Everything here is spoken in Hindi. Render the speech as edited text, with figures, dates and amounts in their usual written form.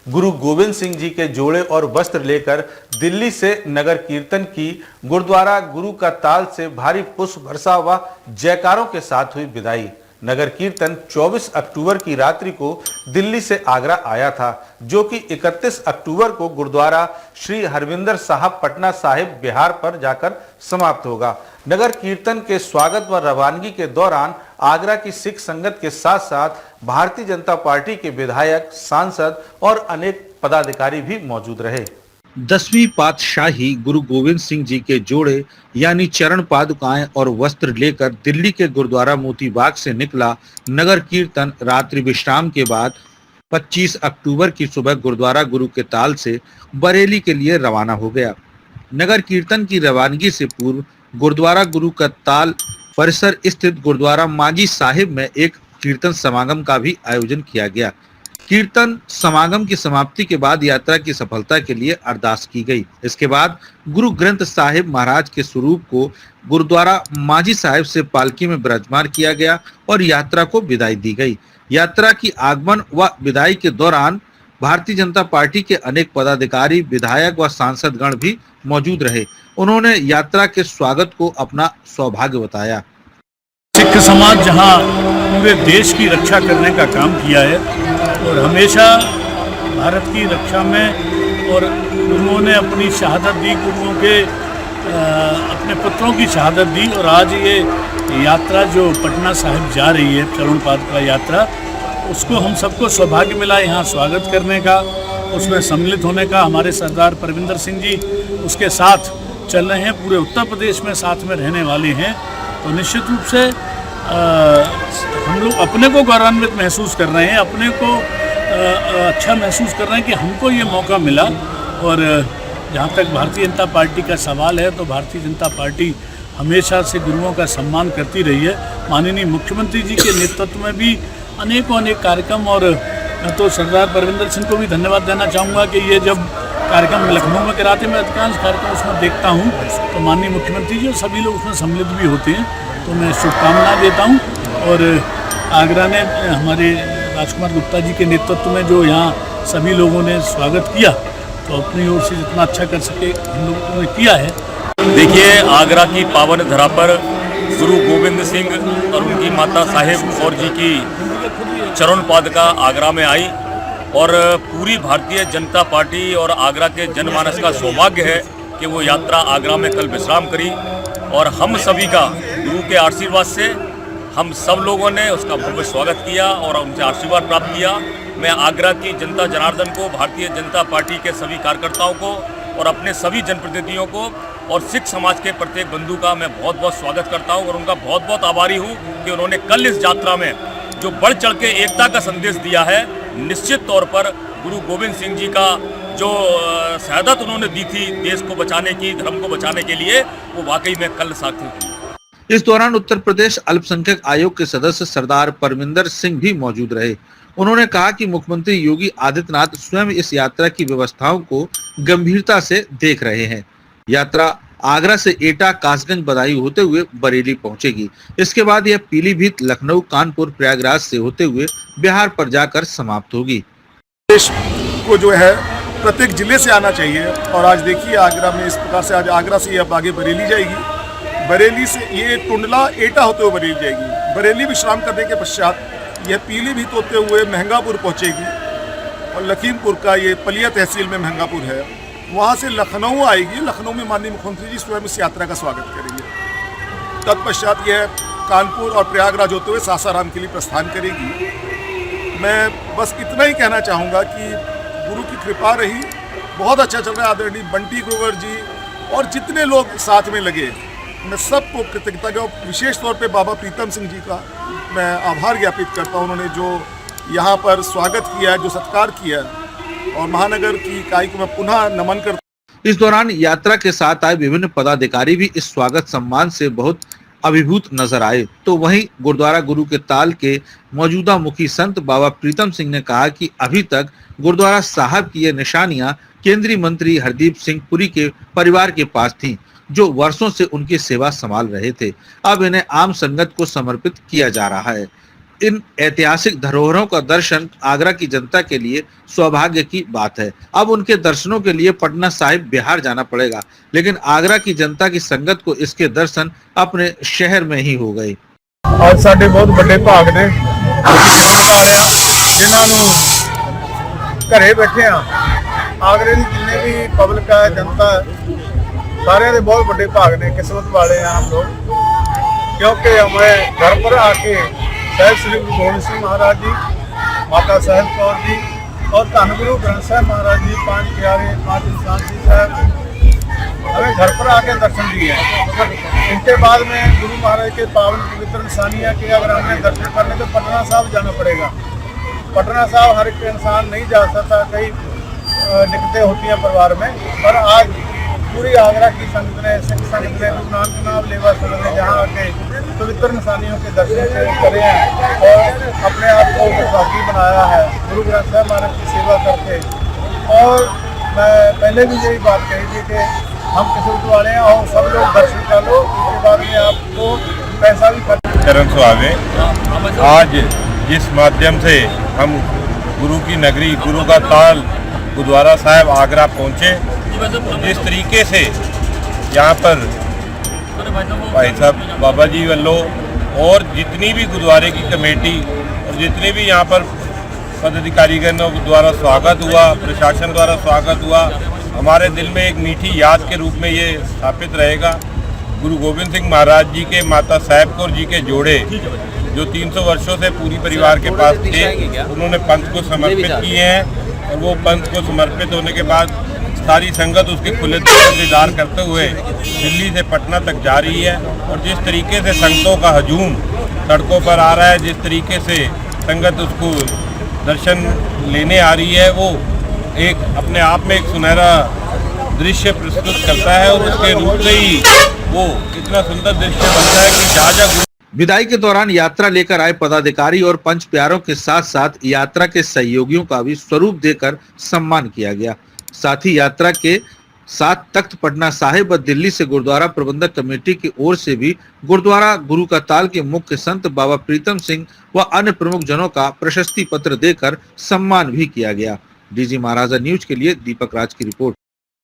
गुरु गोविंद सिंह जी के जोड़े और वस्त्र लेकर दिल्ली से नगर कीर्तन की गुरुद्वारा गुरु का ताल से भारी पुष्प वर्षा व जयकारों के साथ हुई विदाई। नगर कीर्तन 24 अक्टूबर की रात्रि को दिल्ली से आगरा आया था, जो कि 31 अक्टूबर को गुरुद्वारा श्री हरविंदर साहब पटना साहिब बिहार पर जाकर समाप्त होगा। नगर कीर्तन के स्वागत व रवानगी के दौरान आगरा की सिख संगत के साथ साथ भारतीय जनता पार्टी के विधायक, सांसद और अनेक पदाधिकारी भी मौजूद रहे। 10वीं पातशाही गुरु गोविंद सिंह जी के जोड़े यानी चरण पादुकाएं और वस्त्र लेकर दिल्ली के गुरुद्वारा मोती बाग से निकला नगर कीर्तन रात्रि विश्राम के बाद 25 अक्टूबर की सुबह गुरुद्वारा गुरु के ताल से बरेली के लिए रवाना हो गया। नगर कीर्तन की रवानगी से पूर्व गुरुद्वारा गुरु का ताल परिसर स्थित गुरुद्वारा मांझी साहिब में एक कीर्तन समागम का भी आयोजन किया गया। कीर्तन समागम की समाप्ति के बाद यात्रा की सफलता के लिए अरदास की गई। इसके बाद गुरु ग्रंथ साहिब महाराज के स्वरूप को गुरुद्वारा मांझी साहिब से पालकी में विराजमान किया गया और यात्रा को विदाई दी गई। यात्रा की आगमन व विदाई के दौरान भारतीय जनता पार्टी के अनेक पदाधिकारी, विधायक व सांसद गण भी मौजूद रहे। उन्होंने यात्रा के स्वागत को अपना सौभाग्य बताया। सिख समाज जहां पूरे देश की रक्षा करने का काम किया है और हमेशा भारत की रक्षा में, और गुरुओं ने अपनी शहादत दी, गुरुओं के अपने पुत्रों की शहादत दी, और आज ये यात्रा जो पटना साहिब जा रही है, चरण पादुका यात्रा, उसको हम सबको सौभाग्य मिला यहाँ स्वागत करने का, उसमें सम्मिलित होने का। हमारे सरदार परविंदर सिंह जी उसके साथ चल रहे हैं, पूरे उत्तर प्रदेश में साथ में रहने वाले हैं, तो निश्चित रूप से हम लोग अपने को गौरवान्वित महसूस कर रहे हैं, अपने को अच्छा महसूस कर रहे हैं कि हमको ये मौका मिला। और जहाँ तक भारतीय जनता पार्टी का सवाल है, तो भारतीय जनता पार्टी हमेशा से गुरुओं का सम्मान करती रही है। माननीय मुख्यमंत्री जी के नेतृत्व में भी अनेक कार्यक्रम, और मैं तो सरदार परविंदर सिंह को भी धन्यवाद देना चाहूँगा कि ये जब कार्यक्रम लखनऊ में कराते, मैं अधिकांश कार्यक्रम उसमें देखता हूँ, तो माननीय मुख्यमंत्री जी और सभी लोग उसमें सम्मिलित भी होते हैं, तो मैं शुभकामनाएं देता हूँ। और आगरा ने हमारे राजकुमार गुप्ता जी के नेतृत्व में जो यहाँ सभी लोगों ने स्वागत किया, तो अपनी ओर से जितना अच्छा कर सके हम लोगों ने किया है। देखिए, आगरा की पावन धरा पर गुरु गोविंद सिंह और उनकी माता साहेब कौर जी की चरण पादुका आगरा में आई, और पूरी भारतीय जनता पार्टी और आगरा के जनमानस का सौभाग्य है कि वो यात्रा आगरा में कल विश्राम करी, और हम सभी का गुरु के आशीर्वाद से हम सब लोगों ने उसका भव्य स्वागत किया और उनसे आशीर्वाद प्राप्त किया। मैं आगरा की जनता जनार्दन को, भारतीय जनता पार्टी के सभी कार्यकर्ताओं को और अपने सभी जनप्रतिनिधियों को और सिख समाज के प्रत्येक बंधु का मैं बहुत बहुत स्वागत करता हूँ, और उनका बहुत बहुत आभारी हूँ कि उन्होंने कल इस यात्रा में जो बढ़ चढ़ के एकता का संदेश दिया है। निश्चित तौर पर गुरु गोविंद सिंह जी का जो शहादत उन्होंने दी थी देश को बचाने की, धर्म को बचाने के लिए, वो वाकई में कल सार्थक थी। इस दौरान उत्तर प्रदेश अल्पसंख्यक आयोग के सदस्य सरदार परमिंदर सिंह भी मौजूद रहे। उन्होंने कहा कि मुख्यमंत्री योगी आदित्यनाथ स्वयं इस यात्रा की व्यवस्थाओं को गंभीरता से देख रहे हैं। यात्रा आगरा से एटा, कासगंज, बदायूं होते हुए बरेली पहुंचेगी। इसके बाद यह पीलीभीत, लखनऊ, कानपुर, प्रयागराज से होते हुए बिहार पर जाकर समाप्त होगी। देश को जो है प्रत्येक जिले से आना चाहिए, और आज देखिए आगरा में इस प्रकार से, आज आगरा से अब आगे बरेली जाएगी, बरेली से ये टुंडला, एटा होते हुए बरेली जाएगी, बरेली विश्राम करने के पश्चात यह पीलीभीत होते हुए महंगापुर पहुंचेगी, और लखीमपुर का ये पलिया तहसील में महंगापुर है, वहाँ से लखनऊ आएगी। लखनऊ में माननीय मुख्यमंत्री जी स्वयं इस यात्रा का स्वागत करेंगे। तत्पश्चात यह कानपुर और प्रयागराज होते हुए सासाराम के लिए प्रस्थान करेगी। मैं बस इतना ही कहना चाहूँगा कि गुरु की कृपा रही, बहुत अच्छा चल रहा है। आदरणीय बंटी ग्रोवर जी और जितने लोग साथ में लगे, मैं सबको कृतज्ञता का, विशेष तौर पे बाबा प्रीतम सिंह जी का मैं आभार ज्ञापित करता हूँ। उन्होंने जो यहाँ पर स्वागत किया, जो सत्कार किया, और महानगर की इकाई को मैं पुनः नमन करता। इस दौरान यात्रा के साथ आए विभिन्न पदाधिकारी भी इस स्वागत सम्मान से बहुत अभिभूत नजर आए। तो वहीं गुरुद्वारा गुरु के ताल के मौजूदा मुखी संत बाबा प्रीतम सिंह ने कहा कि अभी तक गुरुद्वारा साहब की ये निशानियां केंद्रीय मंत्री हरदीप सिंह पुरी के परिवार के पास थीं, जो वर्षों से उनकी सेवा संभाल रहे थे। अब इन्हें आम संगत को समर्पित किया जा रहा है। इन ऐतिहासिक धरोहरों का दर्शन आगरा की जनता के लिए सौभाग्य की बात है। अब उनके दर्शनों के लिए पटना साहिब बिहार जाना पड़ेगा, लेकिन आगरा की जनता की संगत को इसके दर्शन अपने शहर में ही हो गए। आज ਸਾਡੇ बहुत ਵੱਡੇ ਭਾਗ ਨੇ ਜਿਨ੍ਹਾਂ ਨੂੰ ਘਰੇ ਬੈਠੇ ਆ ਆਗਰੇ ਦੀ ਜਿੰਨੇ ਵੀ ਪਬਲਿਕ ਹੈ ਜਨਤਾ ਸਾਰਿਆਂ ਦੇ बहुत ਵੱਡੇ ਭਾਗ ਨੇ किस्मत वाले हैं हम लोग क्योंकि हमें घर पर आके साहिब श्री गुरु गोबिंद सिंह महाराज जी माता साहिब कौर जी और धन गुरु ग्रंथ साहिब महाराज जी पांच प्यारे पांच इंसान जी साहब हमें घर पर आके दर्शन दिए हैं। इनके बाद में गुरु महाराज के पावन पवित्र निशानियाँ के अगर हमें दर्शन करने तो पटना साहिब जाना पड़ेगा। पटना साहिब हर एक इंसान नहीं जा सकता, कई दिक्कतें होती हैं परिवार में, पर आज पूरी आगरा की संगत ने सिख संगत ने गुरु नानक नाम लेवा संगत ने जहाँ आके पवित्र निशानियों के दर्शन करे हैं और अपने आप को भागी बनाया है गुरु ग्रंथ साहिब महाराज की सेवा करके। और मैं पहले भी यही बात कही थी कि हम किस्मत वाले हैं और सब लोग दर्शन कर लो, उसके बाद में आपको पैसा भी खर्च। चरण सुहागे, आज जिस माध्यम से हम गुरु की नगरी गुरु का ताल गुरुद्वारा साहिब आगरा पहुँचे, जिस तरीके से यहाँ पर भाई साहब बाबा जी वालों और जितनी भी गुरुद्वारे की कमेटी और जितने भी यहाँ पर पदाधिकारीगणों द्वारा स्वागत हुआ, प्रशासन द्वारा स्वागत हुआ, हमारे दिल में एक मीठी याद के रूप में ये स्थापित रहेगा। गुरु गोविंद सिंह महाराज जी के माता साहिब कौर जी के जोड़े जो 300 वर्षों से पूरी परिवार के पास थे, उन्होंने पंथ को समर्पित किए हैं और वो पंथ को समर्पित होने के बाद सारी संगत उसके खुले इंतजार करते हुए दिल्ली से पटना तक जा रही है। और जिस तरीके से संगतों का हजूम सड़कों पर आ रहा है, जिस तरीके से संगत उसको दर्शन लेने आ रही है, वो एक अपने आप में एक सुनहरा दृश्य प्रस्तुत करता है और उसके रूप से ही वो इतना सुंदर दृश्य बनता है कि जहाँ विदाई के दौरान यात्रा लेकर आए पदाधिकारी और पंच प्यारों के साथ साथ यात्रा के सहयोगियों का भी स्वरूप देकर सम्मान किया गया। साथ ही यात्रा के साथ तख्त पटना साहिब व दिल्ली से गुरुद्वारा प्रबंधक कमेटी की ओर से भी गुरुद्वारा गुरु का ताल के मुख्य संत बाबा प्रीतम सिंह व अन्य प्रमुख जनों का प्रशस्ति पत्र देकर सम्मान भी किया गया। डीजी महाराजा न्यूज के लिए दीपक राज की रिपोर्ट।